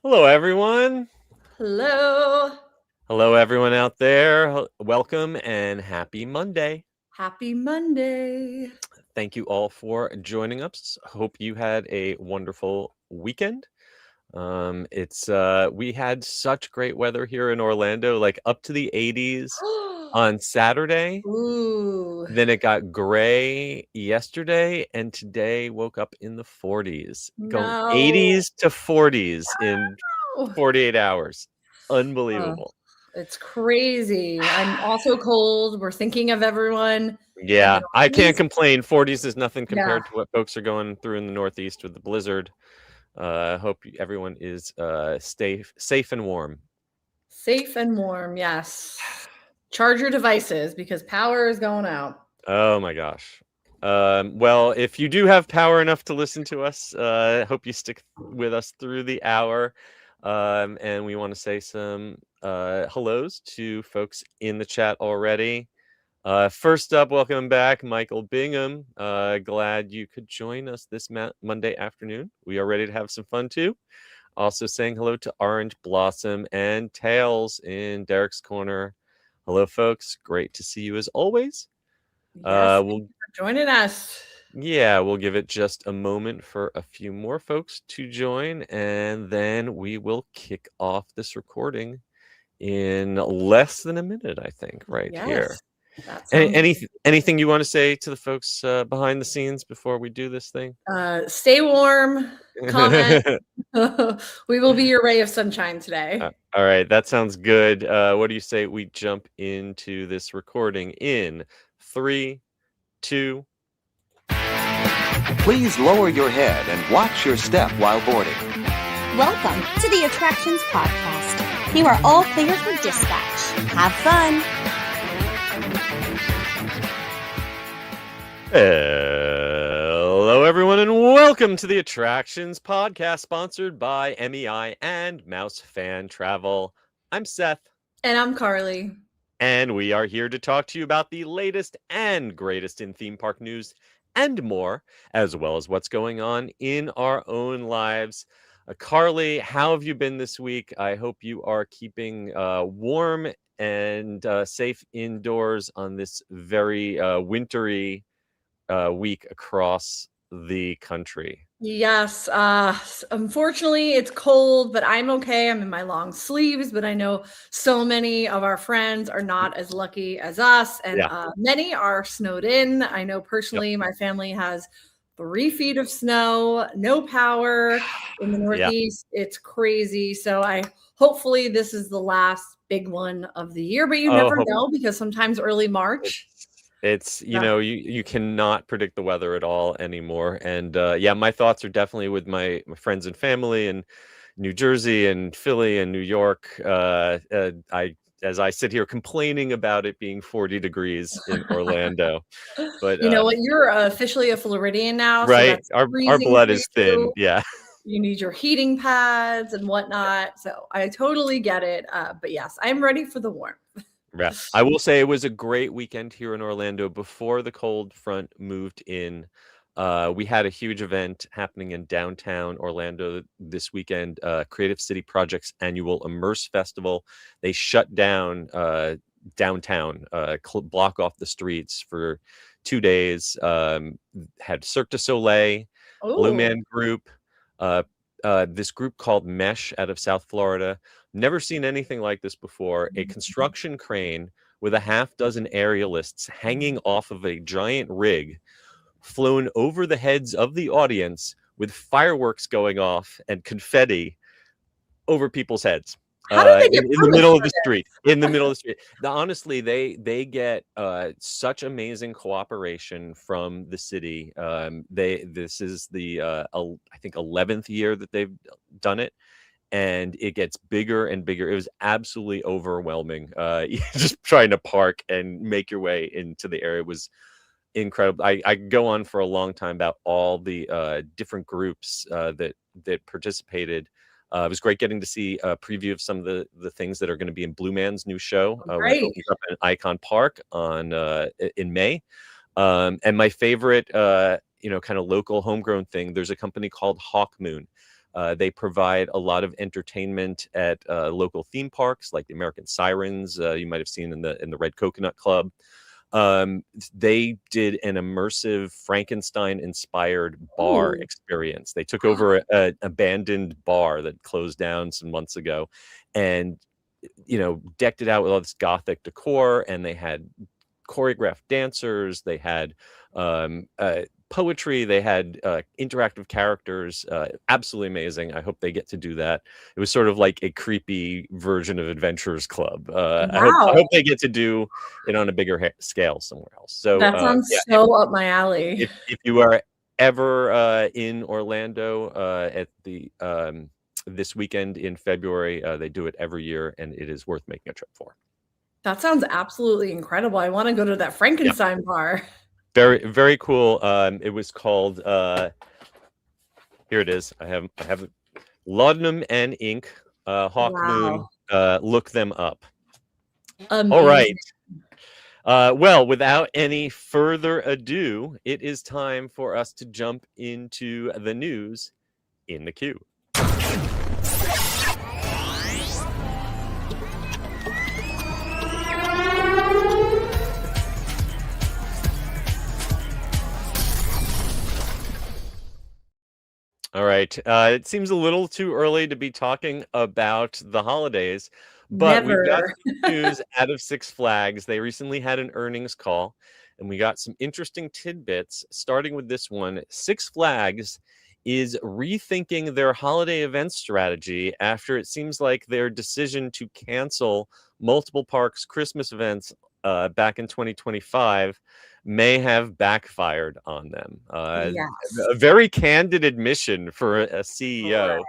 Hello, everyone. Hello. Hello, everyone out there. Welcome and happy Monday. Happy Monday. Thank you all for joining us. Hope you had a wonderful weekend. It's we had such great weather here in Orlando, like up to the 80s on Saturday. Ooh. Then it got gray yesterday, and today woke up in the 40s, going No. 80s to 40s in Oh, 48 hours. Unbelievable. it's crazy. I'm also cold. We're thinking of everyone in the Yeah, I can't Northeast. complain. 40s is nothing Yeah, compared to what folks are going through in the Northeast with the blizzard. I hope everyone is safe and warm. safe and warm. Yes. Charge your devices because power is going out. Oh my gosh. Well, if you do have power enough to listen to us, hope you stick with us through the hour. And we want to say some hellos to folks in the chat already. First up, welcome back, Michael Bingham. Glad you could join us this Monday afternoon. We are ready to have some fun too. Also saying hello to Orange Blossom and Tails in Derek's Corner. Hello, folks. Great to see you as always. Yes. Thank We'll you for joining us. we'll give it just a moment for a few more folks to join, and then we will kick off this recording in less than a minute, I think, right here. Yes. That sounds Anything you want to say to the folks behind the scenes before we do this thing? stay warm. Comment. We will be your ray of sunshine today. All right, that sounds good. What do you say we jump into this recording in 3, 2. Please lower your head and watch your step while boarding. Welcome to the Attractions Podcast. You are all clear for dispatch. Have fun. Hello, everyone, and welcome to the Attractions Podcast, sponsored by MEI and Mouse Fan Travel. I'm Seth. And I'm Carly. And we are here to talk to you about the latest and greatest in theme park news and more, as well as what's going on in our own lives. Carly, how have you been this week? I hope you are keeping warm and safe indoors on this very wintry week across the country. Yes. Unfortunately, it's cold, but I'm okay. I'm in my long sleeves, but I know so many of our friends are not as lucky as us, and Yeah. many are snowed in. I know Yep. personally, my family has 3 feet of snow, no power in the Yeah. Northeast. It's crazy. So I hopefully this is the last big one of the year, but you Oh, never know because sometimes early March. it's you cannot predict the weather at all anymore. And yeah, my thoughts are definitely with my friends and family in New Jersey and Philly and New York. As I sit here complaining about it being 40 degrees in Orlando. But You know what? You're officially a Floridian now, so right, that's our freezing blood for is thin. you. Yeah. You need your heating pads and whatnot. So I totally get it. But yes, I'm ready for the warmth. Yeah. I will say it was a great weekend here in Orlando before the cold front moved in. We had a huge event happening in downtown Orlando this weekend, Creative City Project's annual Immerse Festival. They shut down downtown, block off the streets for 2 days. Had Cirque du Soleil, Blue Oh, Man Group, uh, this group called Mesh out of South Florida. Never seen anything like this before. A construction crane with a half dozen aerialists hanging off of a giant rig flown over the heads of the audience with fireworks going off and confetti over people's heads how did they get in the permits middle for of the street. In the middle of the street. Honestly, they get such amazing cooperation from the city. This is the I think 11th year that they've done it, and it gets bigger and bigger. It was absolutely overwhelming. Just trying to park and make your way into the area was incredible. I go on for a long time about all the different groups that participated. It was great getting to see a preview of some of the things that are going to be in Blue Man's new show this? when it Right. opens up in Icon Park on in May. And my favorite, kind of local homegrown thing. There's a company called Hawk Moon. They provide a lot of entertainment at local theme parks like the American Sirens. You might have seen in the Red Coconut Club. They did an immersive Frankenstein-inspired bar Ooh. experience. They took over an abandoned bar that closed down some months ago, and decked it out with all this gothic decor, and they had choreographed dancers. They had poetry. They had interactive characters. Absolutely amazing. I hope they get to do that. It was sort of like a creepy version of Adventurers Club. I Wow. hope they get to do it on a bigger scale somewhere else. So That sounds so up my alley. if you are ever in Orlando at the this weekend in February, they do it every year, and it is worth making a trip for. That sounds absolutely incredible. I want to go to that Frankenstein bar. Very, very cool. It was called here it is. I have it. Laudanum and Ink, Hawk Moon. Look them up. Amazing. All right. Well, without any further ado, it is time for us to jump into the news in the queue. All right. It seems a little too early to be talking about the holidays, but we've got some news out of Six Flags. They recently had an earnings call, and we got some interesting tidbits, starting with this one. Six Flags is rethinking their holiday event strategy after it seems like their decision to cancel multiple parks' Christmas events back in 2025 may have backfired on them. Yes. A very candid admission for a CEO.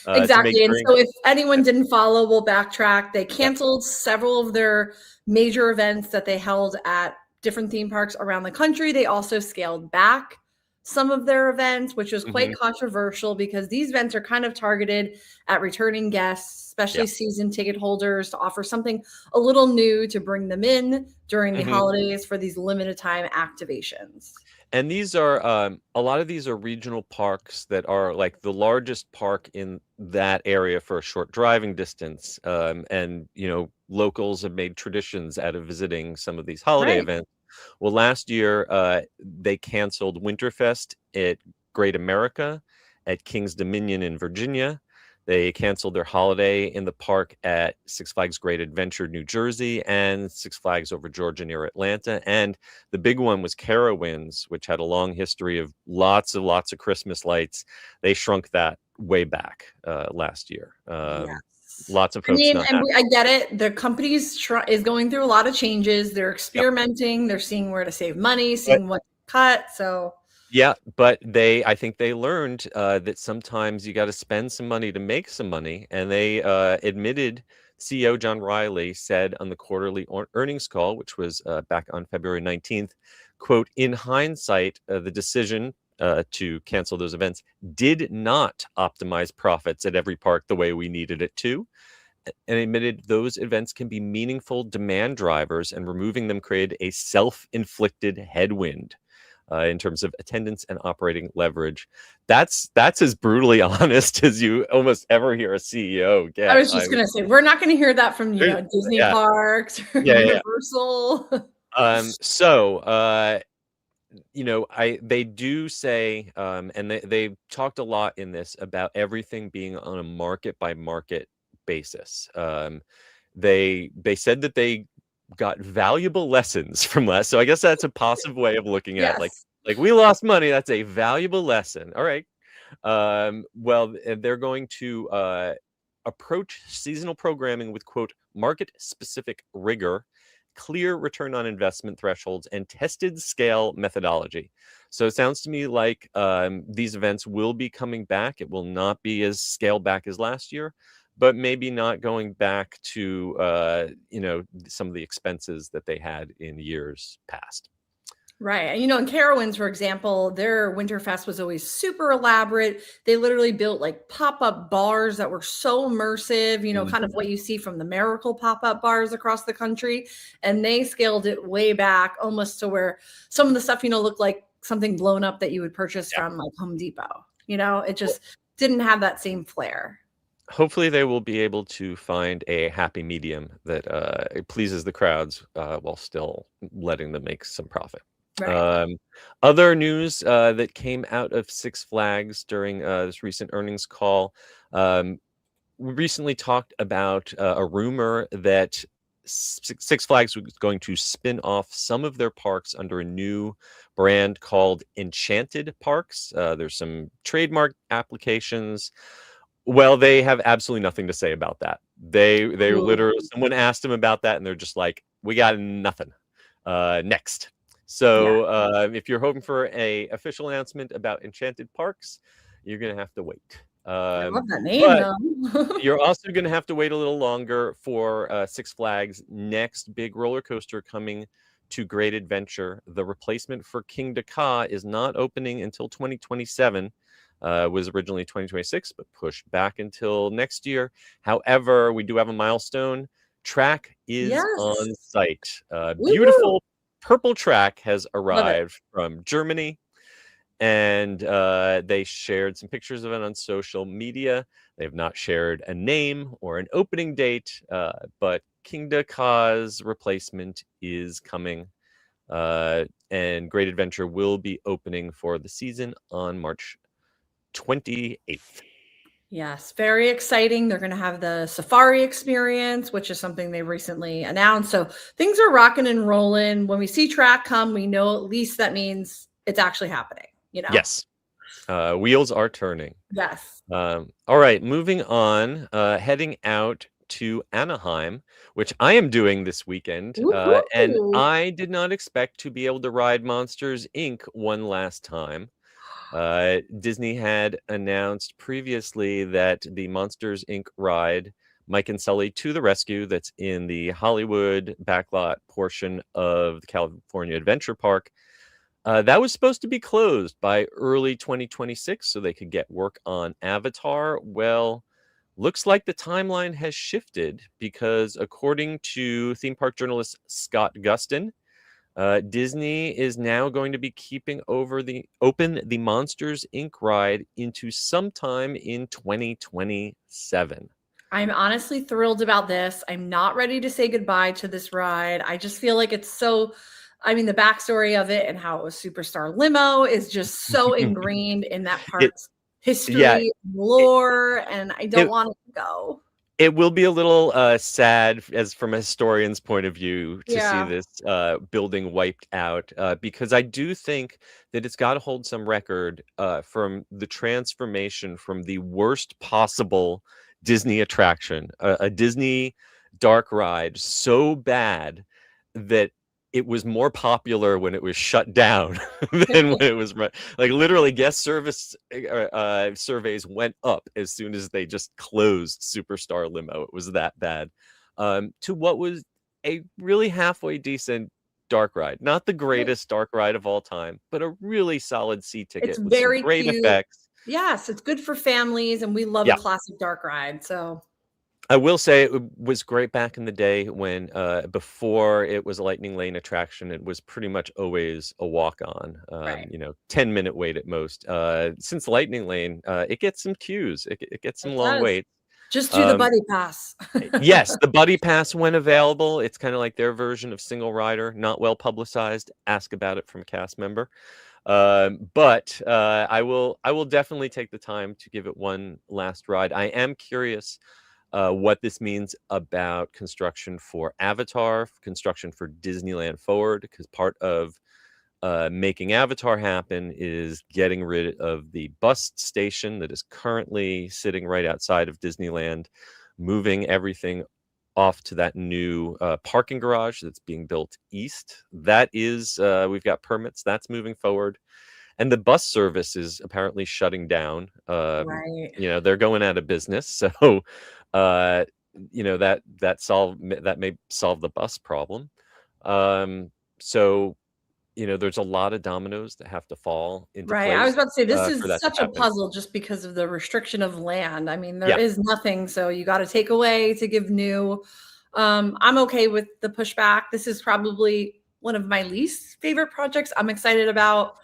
Exactly. And so if anyone didn't follow, we'll backtrack. They canceled several of their major events that they held at different theme parks around the country. They also scaled back some of their events, which was quite controversial because these events are kind of targeted at returning guests, especially season ticket holders, to offer something a little new to bring them in during the holidays for these limited time activations. And these are a lot of these are regional parks that are like the largest park in that area for a short driving distance. And locals have made traditions out of visiting some of these holiday events. Well, last year they canceled Winterfest at Great America, at King's Dominion in Virginia. They canceled their holiday in the park at Six Flags Great Adventure, New Jersey, and Six Flags Over Georgia near Atlanta. And the big one was Carowinds, which had a long history of lots of Christmas lights. They shrunk that way back last year. Lots of folks. I get it. The company is going through a lot of changes. They're experimenting. They're seeing where to save money, seeing what to cut. So. Yeah, but I think they learned that sometimes you got to spend some money to make some money. And they admitted, CEO John Riley said on the quarterly earnings call, which was back on February 19th, quote, "In hindsight, the decision to cancel those events did not optimize profits at every park the way we needed it to." And admitted those events can be meaningful demand drivers, and removing them created a self-inflicted headwind in terms of attendance and operating leverage. That's as brutally honest as you almost ever hear a CEO get. I was just going to say, we're not going to hear that from Disney parks or Universal. They do say, and they talked a lot in this about everything being on a market by market basis. They said that they got valuable lessons from last. So I guess that's a positive way of looking at it. Like we lost money. That's a valuable lesson. All right. Well, they're going to approach seasonal programming with, quote, market specific rigor, clear return on investment thresholds, and tested scale methodology. So it sounds to me like these events will be coming back. It will not be as scaled back as last year, but maybe not going back to some of the expenses that they had in years past. Right. And, in Carowinds, for example, their Winterfest was always super elaborate. They literally built like pop-up bars that were so immersive, kind of what you see from the Miracle pop-up bars across the country. And they scaled it way back almost to where some of the stuff, looked like something blown up that you would purchase from like Home Depot. It just didn't have that same flair. Hopefully they will be able to find a happy medium that pleases the crowds while still letting them make some profit. Right. Other news that came out of Six Flags during this recent earnings call, we recently talked about a rumor that Six Flags was going to spin off some of their parks under a new brand called Enchanted Parks. There's some trademark applications. Well, they have absolutely nothing to say about that. They literally, someone asked them about that, and they're just like, "We got nothing." Next. So if you're hoping for a official announcement about Enchanted Parks, you're gonna have to wait. I love that name, But though. you're also gonna have to wait a little longer for Six Flags' next big roller coaster coming to Great Adventure. The replacement for King Ka is not opening until 2027. Was originally 2026, but pushed back until next year. However, we do have a milestone. Track is on site. Beautiful purple track has arrived from Germany, and they shared some pictures of it on social media. They have not shared a name or an opening date, but King Ka's replacement is coming. And Great Adventure will be opening for the season on March 28th. Yes, very exciting. They're going to have the safari experience, which is something they recently announced. So things are rocking and rolling. When we see track come, we know at least that means it's actually happening, Yes. Wheels are turning. Yes. All right, moving on, heading out to Anaheim, which I am doing this weekend. And I did not expect to be able to ride Monsters, Inc. one last time. Disney had announced previously that the Monsters, Inc. ride, Mike and Sully to the Rescue, that's in the Hollywood backlot portion of the California Adventure Park, that was supposed to be closed by early 2026 so they could get work on Avatar. Well, looks like the timeline has shifted because according to theme park journalist Scott Gustin, Disney is now going to be keeping open the Monsters, Inc. ride into sometime in 2027. I'm honestly thrilled about this. I'm not ready to say goodbye to this ride. I just feel like it's so, the backstory of it and how it was Superstar Limo is just so ingrained in that park's history, lore, and I don't want it to go. It will be a little sad, as from a historian's point of view, to see this building wiped out, because I do think that it's got to hold some record from the transformation from the worst possible Disney attraction, a Disney dark ride so bad that it was more popular when it was shut down than when it was like literally guest service surveys went up as soon as they just closed Superstar Limo. It was that bad. To what was a really halfway decent dark ride, not the greatest dark ride of all time, but a really solid C ticket. It's with very some great cute. Effects. Yes, it's good for families, and we love a classic dark ride. So I will say it was great back in the day when before it was a Lightning Lane attraction, it was pretty much always a walk-on, 10-minute wait at most. Since Lightning Lane, it gets some queues. It gets some long waits. Just do the Buddy Pass. Yes, the Buddy Pass when available. It's kind of like their version of single rider, not well publicized. Ask about it from a cast member. But I will definitely take the time to give it one last ride. I am curious what this means about construction for Avatar, construction for Disneyland Forward, because part of making Avatar happen is getting rid of the bus station that is currently sitting right outside of Disneyland, moving everything off to that new parking garage that's being built east. That is, we've got permits, that's moving forward. And the bus service is apparently shutting down. They're going out of business. So, that may solve the bus problem. So, there's a lot of dominoes that have to fall into place. I was about to say, this is such a puzzle just because of the restriction of land. There is nothing, so you got to take away to give new. I'm okay with the pushback. This is probably one of my least favorite projects I'm excited about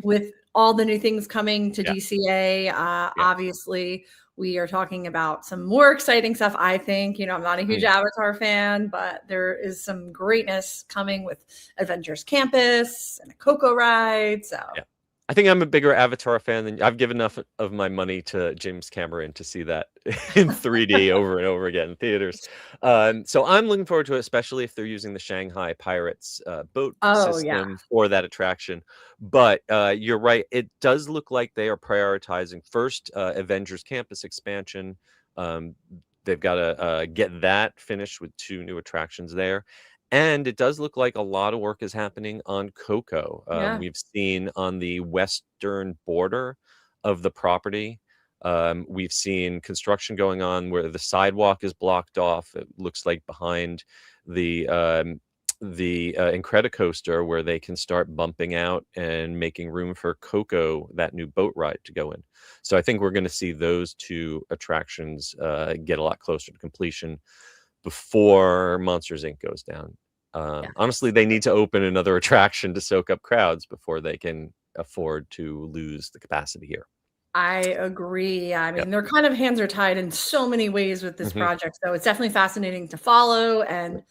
with all the new things coming to Yeah. DCA. Obviously, we are talking about some more exciting stuff, I think. I'm not a huge Avatar fan, but there is some greatness coming with Avengers Campus and a Coco ride. So Yeah. I think I'm a bigger Avatar fan than I've given enough of my money to James Cameron to see that in 3D over and over again in theaters. So I'm looking forward to it, especially if they're using the Shanghai Pirates boat system for that attraction. But you're right. It does look like they are prioritizing first Avengers Campus expansion. They've got to get that finished with 2 new attractions there. And it does look like a lot of work is happening on Coco. We've seen on the western border of the property, we've seen construction going on where the sidewalk is blocked off. It looks like behind the Incredicoaster, where they can start bumping out and making room for Coco, that new boat ride, to go in. So I think we're going to see those 2 attractions get a lot closer to completion before Monsters Inc. goes down. Honestly, they need to open another attraction to soak up crowds before they can afford to lose the capacity here. I agree. I mean, their kind of hands are tied in so many ways with this project. So it's definitely fascinating to follow, and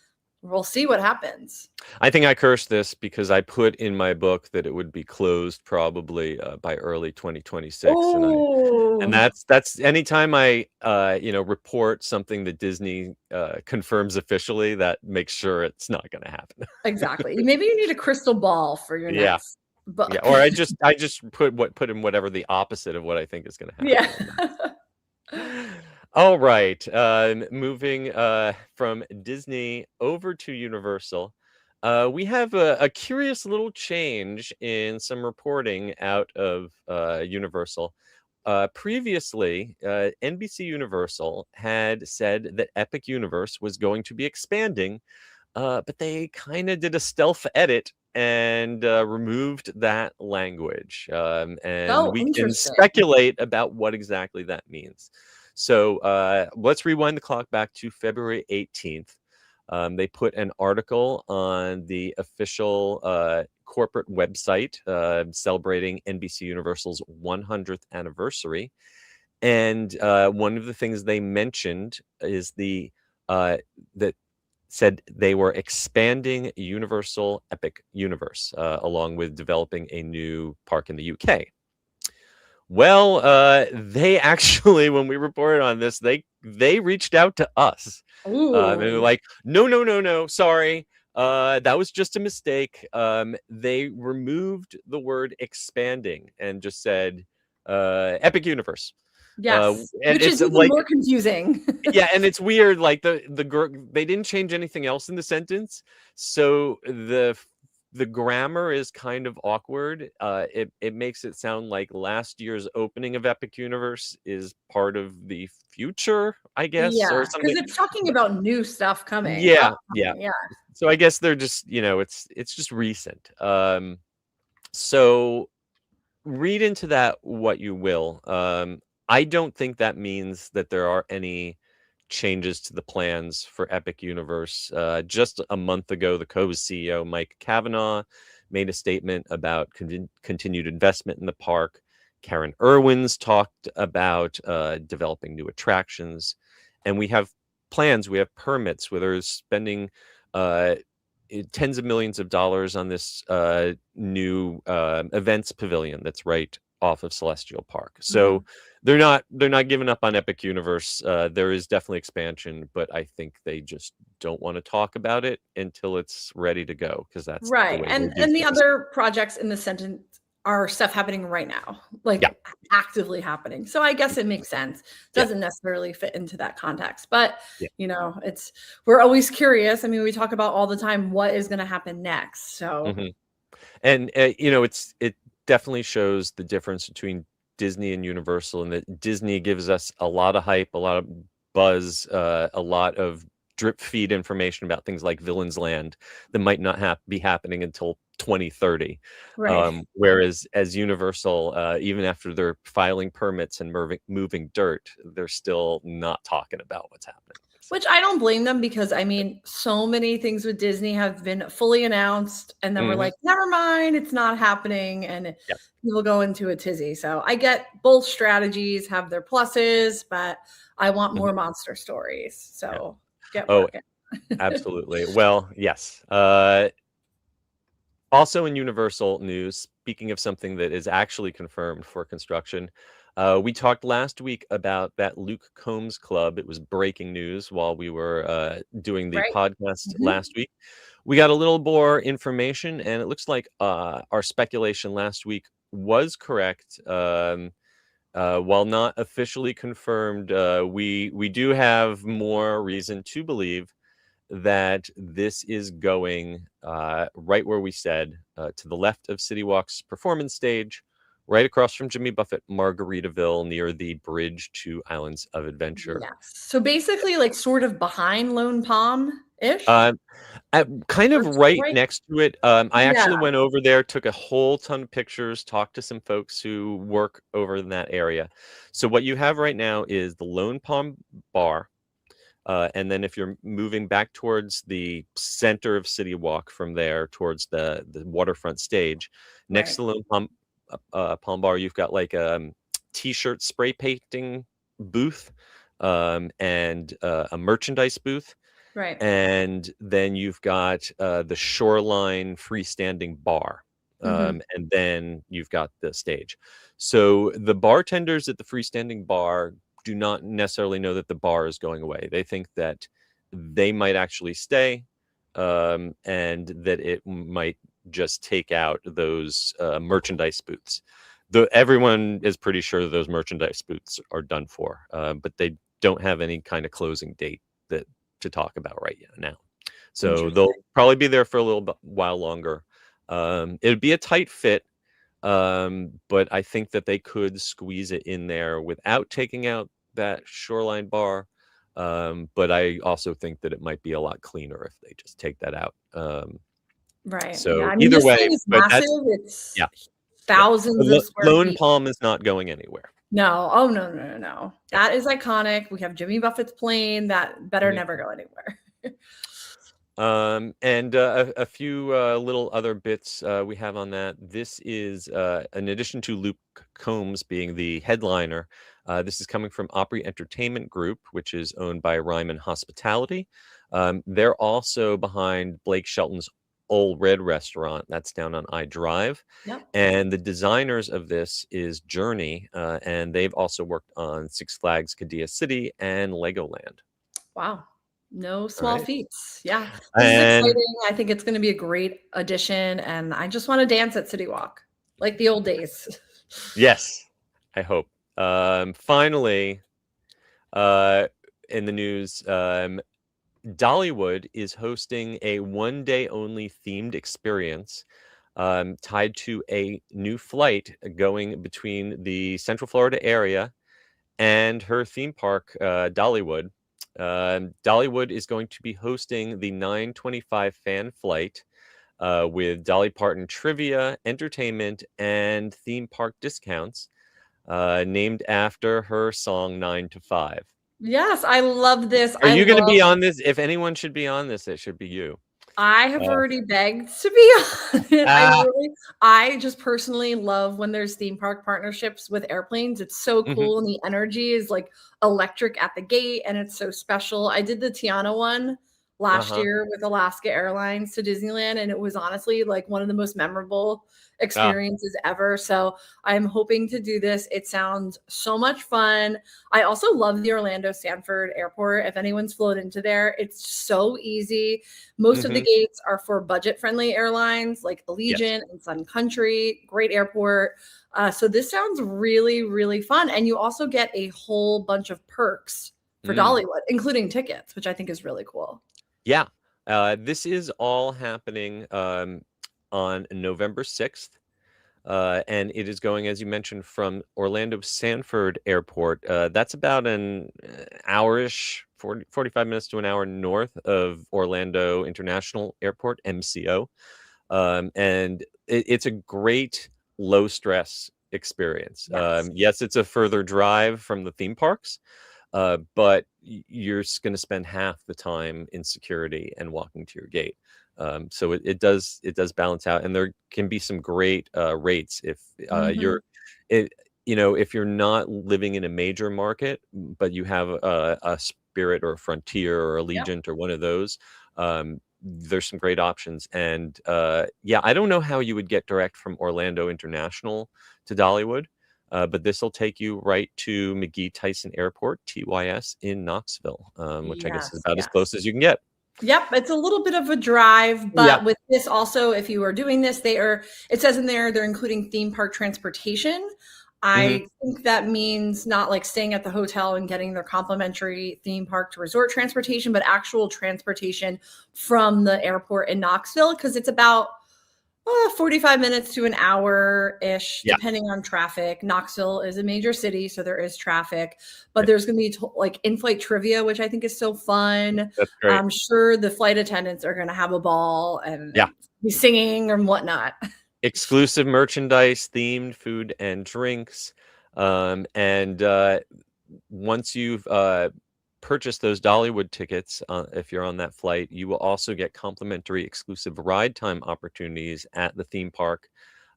we'll see what happens. I think I cursed this because I put in my book that it would be closed probably by early 2026. And that's anytime I report something that Disney confirms officially, that makes sure it's not going to happen. Exactly. Maybe you need a crystal ball for your next book. Yeah, or I just put in whatever the opposite of what I think is going to happen. Yeah. All right. Moving from Disney over to Universal. We have a curious little change in some reporting out of Universal. Previously, NBC Universal had said that Epic Universe was going to be expanding, but they kind of did a stealth edit and removed that language. And we can speculate about what exactly that means. So let's rewind the clock back to February 18th. They put an article on the official corporate website celebrating NBC Universal's 100th anniversary. And one of the things they mentioned is that said they were expanding Universal Epic Universe along with developing a new park in the UK. Well, they actually, when we reported on this, they reached out to us. And they're like, no, sorry. That was just a mistake. They removed the word expanding and just said Epic Universe. Yes, which is even more confusing. Yeah, and it's weird. Like they didn't change anything else in the sentence, so the grammar is kind of awkward. It makes it sound like last year's opening of Epic Universe is part of the future, I guess. Yeah, or something. Because it's talking about new stuff coming. Yeah. So I guess they're just, it's just recent. So read into that what you will. I don't think that means that there are any changes to the plans for Epic Universe. Just a month ago, the Co's CEO, Mike Cavanaugh, made a statement about continued investment in the park. Karen Irwin's talked about developing new attractions. And we have plans, we have permits where they're spending tens of millions of dollars on this new events pavilion that's right off of Celestial Park. So they're not giving up on Epic Universe. There is definitely expansion, but I think they just don't want to talk about it until it's ready to go, because that's right. And the other projects in the sentence are stuff happening right now, actively happening. So I guess it makes sense. Doesn't necessarily fit into that context, but we're always curious. I mean, we talk about all the time what is going to happen next. So and it definitely shows the difference between Disney and Universal, and that Disney gives us a lot of hype, a lot of buzz, a lot of drip feed information about things like Villains Land that might not be happening until 2030. Right. Whereas as Universal, even after they're filing permits and moving dirt, they're still not talking about what's happening. Which I don't blame them because I mean, so many things with Disney have been fully announced, and then we're Mhm. like, never mind, it's not happening, and Yeah. people go into a tizzy. So I get both strategies have their pluses, but I want Mhm. more monster stories. Yeah. So get Oh, working. absolutely. Well, yes. Also in Universal news, speaking of something that is actually confirmed for construction, we talked last week about that Luke Combs Club. It was breaking news while we were doing the Right. podcast Mhm. last week. We got a little more information, and it looks like our speculation last week was correct. While not officially confirmed, we do have more reason to believe that this is going right where we said, to the left of CityWalk's performance stage, right across from Jimmy Buffett, Margaritaville, near the bridge to Islands of Adventure. Yes. So basically, like sort of behind Lone Palm-ish? Um, kind Or of just right right. next to it. I Yeah. actually went over there, took a whole ton of pictures, talked to some folks who work over in that area. So what you have right now is the Lone Palm Bar. And then if you're moving back towards the center of City Walk from there towards the waterfront stage, next Right. to Lone Palm Bar, you've got like a t-shirt spray painting booth, and a merchandise booth. Right. And then you've got the Shoreline freestanding bar. Mhm. And then you've got the stage. So the bartenders at the freestanding bar do not necessarily know that the bar is going away. They think that they might actually stay, and that it might just take out those merchandise booths. Everyone is pretty sure those merchandise booths are done for, but they don't have any kind of closing date that to talk about right now. So they'll Interesting. probably be there for a little while longer. It'd be a tight fit, but I think that they could squeeze it in there without taking out that Shoreline bar. But I also think that it might be a lot cleaner if they just take that out. Right. Yeah. So I mean, either this way, thing is but massive. that's It's yeah, yeah. thousands of square Lone feet. Palm is not going anywhere. No. Oh, no, no, no, no. Yeah. That is iconic. We have Jimmy Buffett's plane. That better Mhm. never go anywhere. And a few little other bits we have on that. This is in addition to Luke Combs being the headliner. This is coming from Opry Entertainment Group, which is owned by Ryman Hospitality. They're also behind Blake Shelton's Old Red Restaurant. That's down on I Drive. Yep. And the designers of this is Journey, and they've also worked on Six Flags Qiddiya City and Legoland. Wow. No All small right. feats. Yeah. This is And exciting. I think it's going to be a great addition. And I just want to dance at City Walk like the old days. yes, I hope. Finally, in the news, Dollywood is hosting a one-day only themed experience, tied to a new flight going between the Central Florida area and her theme park, Dollywood. Dollywood is going to be hosting the 925 fan flight, with Dolly Parton trivia, entertainment, and theme park discounts, named after her song 9 to 5. Yes. I love this. Are I you going to love be on this? If anyone should be on this, it should be you. I have Uh, already begged to be on it. ah, I just personally love when there's theme park partnerships with airplanes. It's so mhm, cool, and the energy is like electric at the gate, and it's so special. I did the Tiana one last uh-huh. year with Alaska Airlines to Disneyland, and it was honestly like one of the most memorable Ah, experiences ever. So I'm hoping to do this. It sounds so much fun. I also love the Orlando Sanford Airport. If anyone's flown into there, it's so easy. Most of the mhm, gates are for budget-friendly airlines like yes. Allegiant and Sun Country. Great airport. So this sounds really, really fun. And you also get a whole bunch of perks for Mm, Dollywood, including tickets, which I think is really cool. yeah. This is all happening on November 6th. And it is going, as you mentioned, from Orlando Sanford Airport. That's about an hour-ish, 45 minutes to an hour north of Orlando International Airport, MCO. And it's a great low stress experience. Yes. Yes, it's a further drive from the theme parks, but you're going to spend half the time in security and walking to your gate. So it does balance out, and there can be some great rates if you're it if you're not living in a major market, but you have a Spirit or a Frontier or Allegiant or one of those. There's some great options, and I don't know how you would get direct from Orlando International to Dollywood, but this will take you right to McGee Tyson Airport, TYS, in Knoxville, which I guess is about as close as you can get. Yep, it's a little bit of a drive, but with this also, if you are doing this, it says in there they're including theme park transportation. I think that means not like staying at the hotel and getting their complimentary theme park to resort transportation, but actual transportation from the airport in Knoxville, because it's about 45 minutes to an hour-ish, depending on traffic. Knoxville is a major city, so there is traffic, but there's going to be like in-flight trivia, which I think is so fun. That's great. I'm sure the flight attendants are going to have a ball and be singing and whatnot. Exclusive merchandise, themed food and drinks. And once you've purchase those Dollywood tickets, if you're on that flight, you will also get complimentary exclusive ride time opportunities at the theme park,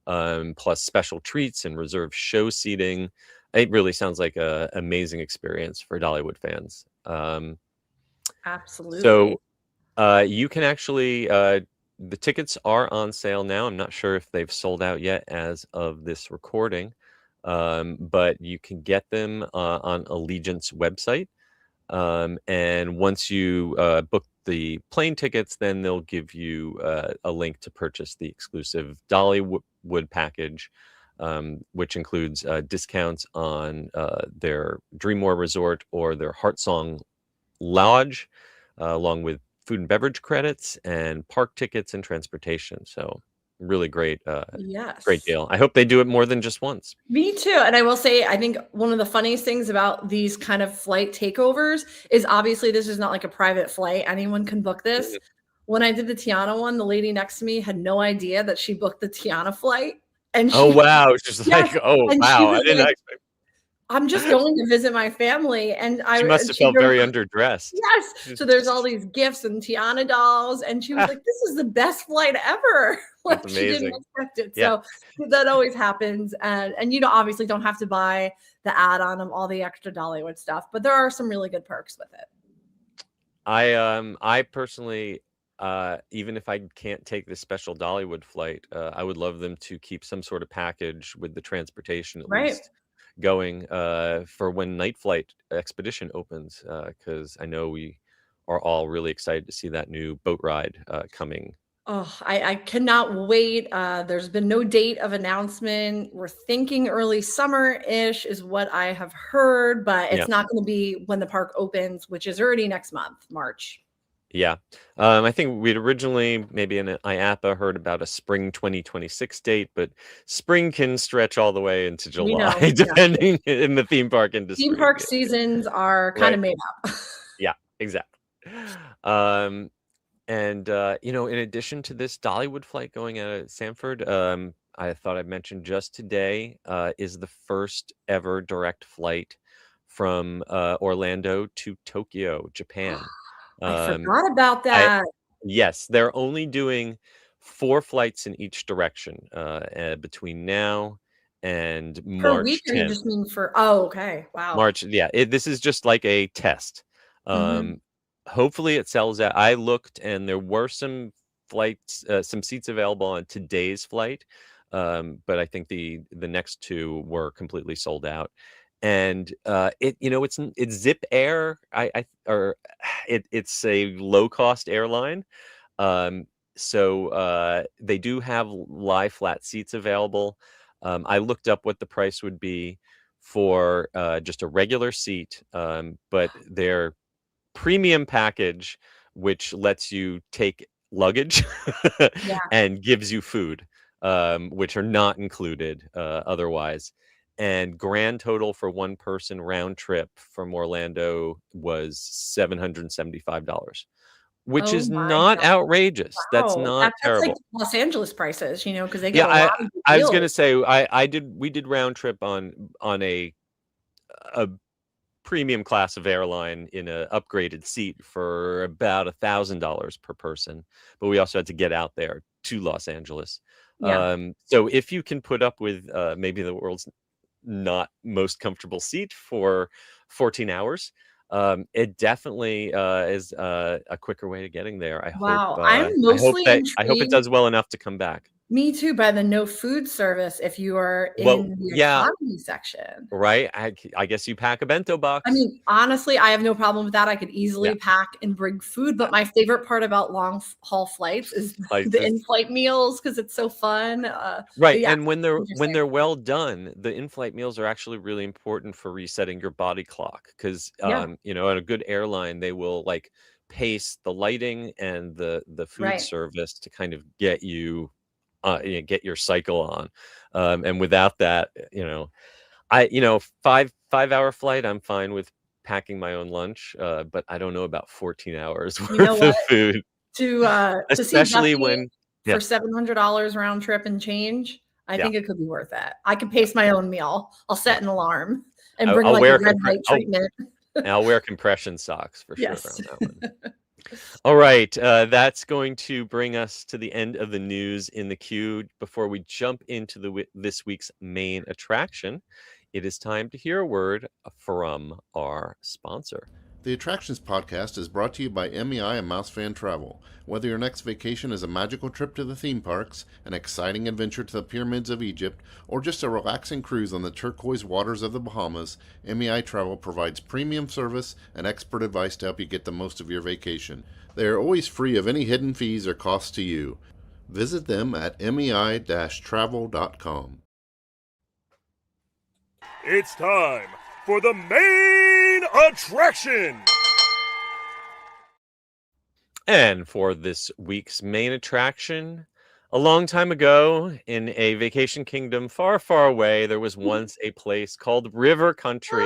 plus special treats and reserved show seating. It really sounds like an amazing experience for Dollywood fans. Absolutely. So you can actually, the tickets are on sale now. I'm not sure if they've sold out yet as of this recording, but you can get them on Allegiant's website. And once you book the plane tickets, then they'll give you a link to purchase the exclusive Dollywood package, which includes discounts on their Dreamore Resort or their Heartsong Lodge, along with food and beverage credits and park tickets and transportation. So really great, great deal. I hope they do it more than just once. Me too. And I will say, I think one of the funniest things about these kind of flight takeovers is obviously this is not like a private flight. Anyone can book this. When I did the Tiana one, the lady next to me had no idea that she booked the Tiana flight. And she, wow. She's like, oh, wow. I didn't expect. I'm just going to visit my family. And she must have felt very underdressed. Yes. So there's all these gifts and Tiana dolls. And she was like, this is the best flight ever. Like, she didn't expect it. So that always happens. And you obviously don't have to buy the add-on of all the extra Dollywood stuff, but there are some really good perks with it. I personally, even if I can't take this special Dollywood flight, I would love them to keep some sort of package with the transportation at least going for when Night Flight Expedition opens, because I know we are all really excited to see that new boat ride coming. Oh, I cannot wait. There's been no date of announcement. We're thinking early summer-ish is what I have heard, but it's not going to be when the park opens, which is already next month, March. Yeah. I think we'd originally, maybe in an IAPA, heard about a spring 2026 date, but spring can stretch all the way into July, depending in the theme park industry. Theme park seasons are kind of made up. Yeah, exactly. And, in addition to this Dollywood flight going out of Sanford, I thought I'd mention just today is the first ever direct flight from Orlando to Tokyo, Japan. I forgot about that. Yes, they're only doing 4 flights in each direction between now and March. Per week, or you just mean for? Oh, okay, wow. March, this is just like a test. Hopefully, it sells out. I looked, and there were some flights, some seats available on today's flight, but I think the next 2 were completely sold out. And it's Zip Air, it's a low cost airline, so they do have lie flat seats available. I looked up what the price would be for just a regular seat, but their premium package, which lets you take luggage and gives you food, which are not included otherwise. And grand total for one person round trip from Orlando was $775, which is not outrageous. Wow. That's not terrible. That's like Los Angeles prices, because they get a lot of I was going to say we did round trip on a premium class of airline in a upgraded seat for about $1,000 per person. But we also had to get out there to Los Angeles. Yeah. So if you can put up with maybe the world's not most comfortable seat for 14 hours, it definitely is a quicker way to getting there. Wow. I'm mostly I hope it intrigued. does well enough to come back. Me too, by the no food service if you are Well, in the yeah, economy section. right. I guess you pack a bento box. I mean, honestly, I have no problem with that. I could Yeah. easily pack and bring food, but my favorite part about long haul flights is Like the this, in-flight meals because it's so fun. But right. yeah, And when interesting. they're well done, the in-flight meals are actually really important for resetting your body clock because Yeah, you know, at a good airline, they will like pace the lighting and the food right. service to kind of get you get your cycle on. And without that, you know, five-hour flight, I'm fine with packing my own lunch, but I don't know about 14 hours You know worth what? of food, To see especially Buffy when yeah, for $700 round trip and change, I yeah. think it could be worth it. I can pace my own meal. I'll Yeah. set an alarm and I, bring I'll like a wear red light treatment. I'll wear compression socks for sure Yes. around that one. All right, that's going to bring us to the end of the news in the queue. Before we jump into this week's main attraction, it is time to hear a word from our sponsor. The Attractions Podcast is brought to you by MEI and MEI-Travel. Whether your next vacation is a magical trip to the theme parks, an exciting adventure to the pyramids of Egypt, or just a relaxing cruise on the turquoise waters of the Bahamas, MEI-Travel provides premium service and expert advice to help you get the most of your vacation. They are always free of any hidden fees or costs to you. Visit them at mei-travel.com. It's time for the main attraction. And for this week's main attraction, a long time ago in a vacation kingdom far, far away, there was once a place called River Country.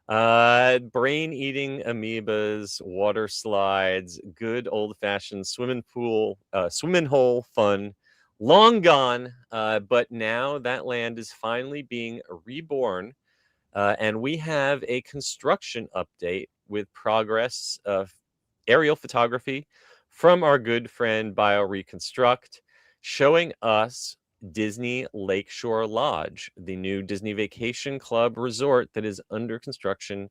Brain-eating amoebas, water slides, good old-fashioned swimming hole fun. Long gone, but now that land is finally being reborn. And we have a construction update with progress of aerial photography from our good friend BioReconstruct, showing us Disney Lakeshore Lodge, the new Disney Vacation Club resort that is under construction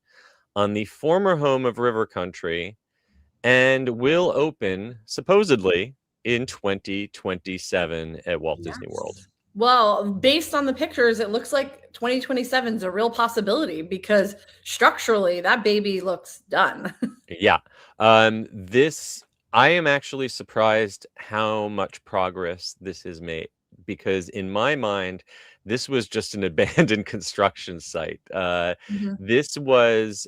on the former home of River Country and will open supposedly in 2027 at Walt Disney World. Well, based on the pictures, it looks like 2027 is a real possibility because structurally that baby looks done. Yeah. I am actually surprised how much progress this has made because in my mind, this was just an abandoned construction site. Mhm. This was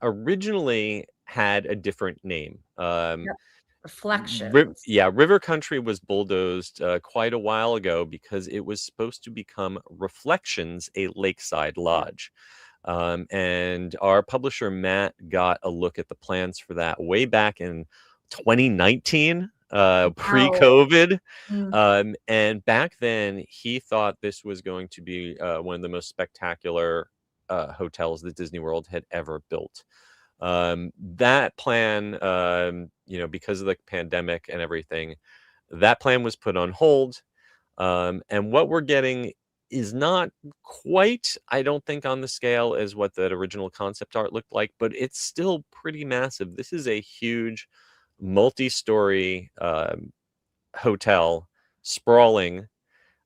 originally had a different name. Yep. Reflection. River Country was bulldozed quite a while ago because it was supposed to become Reflections, a lakeside lodge. And our publisher, Matt, got a look at the plans for that way back in 2019, pre-COVID. And back then, he thought this was going to be one of the most spectacular hotels that Disney World had ever built. That plan, because of the pandemic and everything, that plan was put on hold. And what we're getting is not quite, I don't think, on the scale as what that original concept art looked like, but it's still pretty massive. This is a huge multi-story hotel, sprawling,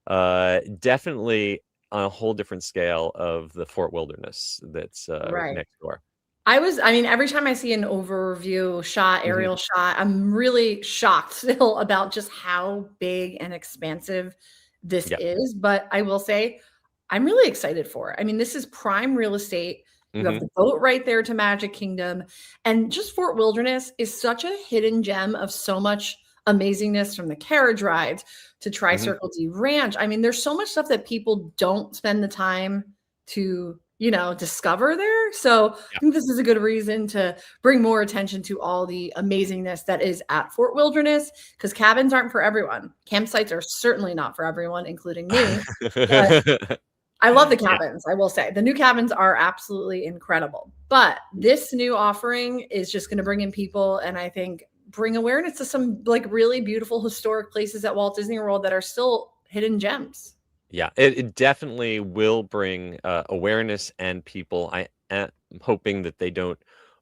definitely on a whole different scale of the Fort Wilderness that's Right. next door. Every time I see an overview shot, aerial shot, I'm really shocked still about just how big and expansive this is. But I will say, I'm really excited for it. I mean, this is prime real estate. You have the boat right there to Magic Kingdom. And just Fort Wilderness is such a hidden gem of so much amazingness, from the carriage rides to Tri-Circle D Ranch. I mean, there's so much stuff that people don't spend the time to discover there. So I think this is a good reason to bring more attention to all the amazingness that is at Fort Wilderness, because cabins aren't for everyone. Campsites are certainly not for everyone, including me. But I love the cabins. I will say the new cabins are absolutely incredible, but this new offering is just going to bring in people, and I think bring awareness to some like really beautiful historic places at Walt Disney World that are still hidden gems. Yeah, it definitely will bring awareness and people. I am hoping that they don't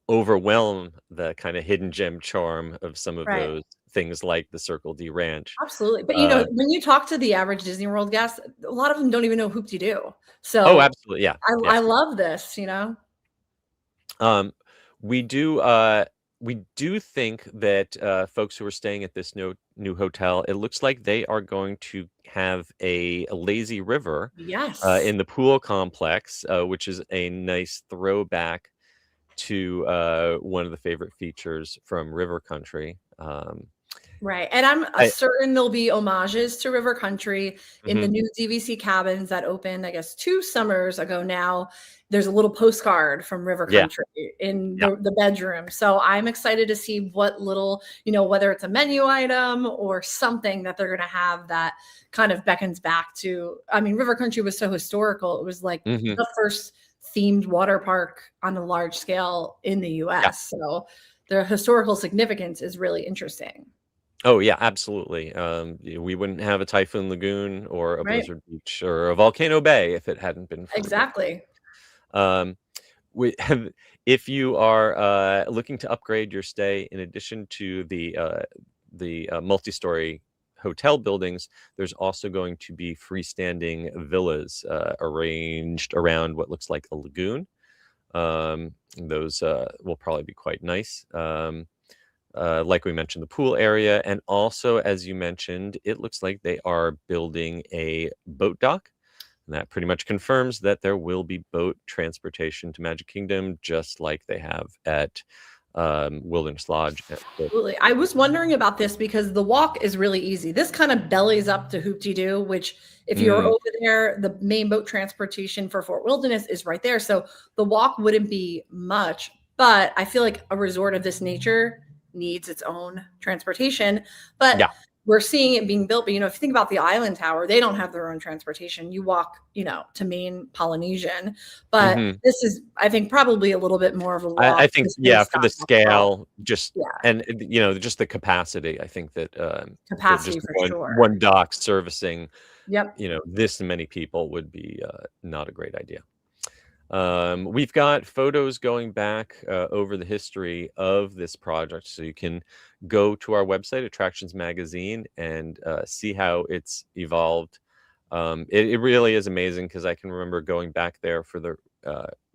overwhelm the kind of hidden gem charm of some of Right. those things like the Circle D Ranch. Absolutely. But Uh, when you talk to the average Disney World guest, a lot of them don't even know Hoop-Dee-Doo. oh, So absolutely, yeah, yeah. I love this. Um, we do we do think that folks who are staying at this new hotel, it looks like they are going to have a lazy river Yes. in the pool complex, which is a nice throwback to one of the favorite features from River Country. Right. And I'm I, certain there'll be homages to River Country in the mhm, new DVC cabins that opened, I guess, 2 summers ago now. There's a little postcard from River yeah, Country in yeah, the bedroom. So I'm excited to see what little, whether it's a menu item or something that they're going to have that kind of beckons back to. I mean, River Country was so historical. It was like hmm the first themed water park on a large scale in the yeah. US. So the historical significance is really interesting. Oh yeah, absolutely. We wouldn't have a Typhoon Lagoon or a Right. Blizzard Beach or a Volcano Bay if it hadn't been for River. Exactly. Um, we, if you are looking to upgrade your stay, in addition to the multi-story hotel buildings, there's also going to be freestanding villas arranged around what looks like a lagoon. Those will probably be quite nice. Like we mentioned, the pool area, and also, as you mentioned, it looks like they are building a boat dock. And that pretty much confirms that there will be boat transportation to Magic Kingdom, just like they have at Wilderness Lodge. Absolutely. I was wondering about this because the walk is really easy. This kind of bellies up to Hoop-Dee-Doo, which if you're Mm, over there, the main boat transportation for Fort Wilderness is right there. So the walk wouldn't be much, but I feel like a resort of this nature needs its own transportation. But yeah. we're seeing it being built. But if you think about the Island Tower, they don't have their own transportation. You walk, to main Polynesian. But hmm this is, I think, probably a little bit more of a I walk. think, This yeah, is for the stop as well. scale, just Yeah, and just the capacity. I think that capacity just for one sure. one dock servicing Yep. this many people would be not a great idea. We've got photos going back over the history of this project, so you can go to our website, Attractions Magazine, and see how it's evolved. It really is amazing because I can remember going back there for the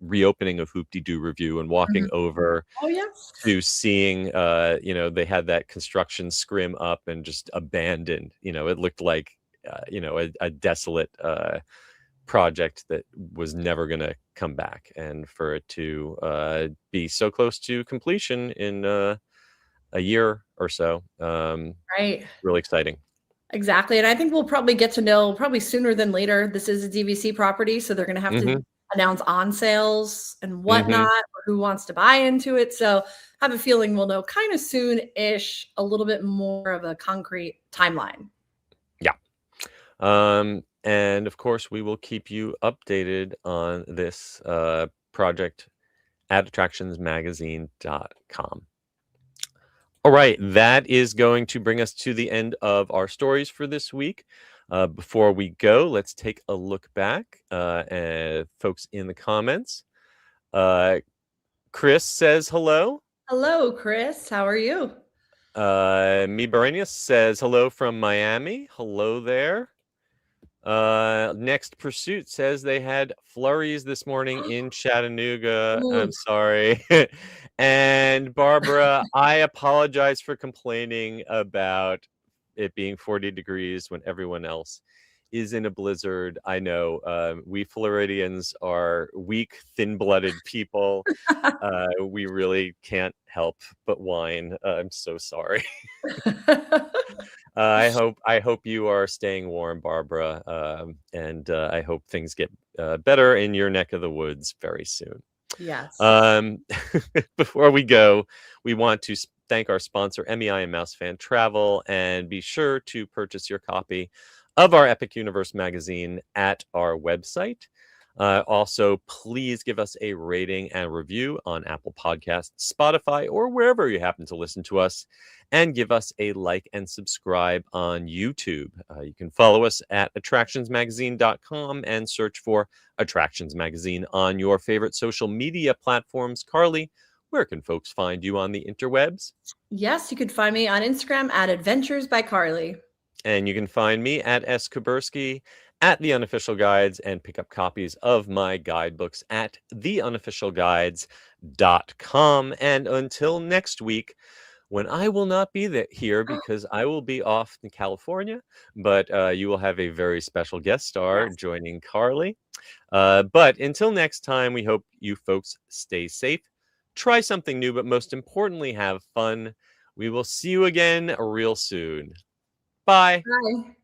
reopening of Hoop-Dee-Doo Review and walking Mhm. over Oh, yeah. to seeing, they had that construction scrim up and just abandoned. It looked like, a desolate project that was never going to come back, and for it to be so close to completion in a year or so, Right. really exciting. Exactly. And I think we'll probably get to know probably sooner than later. This is a DVC property, so they're going to have to Hmm announce on sales and hmm whatnot, or who wants to buy into it. So I have a feeling we'll know kind of soon-ish a little bit more of a concrete timeline. Yeah. And of course, we will keep you updated on this project at attractionsmagazine.com. All right, that is going to bring us to the end of our stories for this week. Before we go, let's take a look back at folks in the comments. Chris says hello. Hello, Chris. How are you? Me Berenius says hello from Miami. Hello there. Next Pursuit says they had flurries this morning in Chattanooga. Ooh. I'm sorry. And Barbara, I apologize for complaining about it being 40 degrees when everyone else is in a blizzard. I know we Floridians are weak, thin-blooded people. We really can't help but whine. I'm so sorry. I hope you are staying warm, Barbara, and I hope things get better in your neck of the woods very soon. Yes. Before we go, we want to thank our sponsor, MEI and Mouse Fan Travel, and be sure to purchase your copy of our Epic Universe magazine at our website. Also, please give us a rating and review on Apple Podcasts, Spotify, or wherever you happen to listen to us. And give us a like and subscribe on YouTube. You can follow us at attractionsmagazine.com and search for Attractions Magazine on your favorite social media platforms. Carly, where can folks find you on the interwebs? Yes, you could find me on Instagram at Adventures by Carly. And you can find me at S. Kubersky at The Unofficial Guides and pick up copies of my guidebooks at theunofficialguides.com. And until next week, when I will not be here because I will be off in California, but you will have a very special guest star joining Carly. But until next time, we hope you folks stay safe, try something new, but most importantly, have fun. We will see you again real soon. Bye. Bye.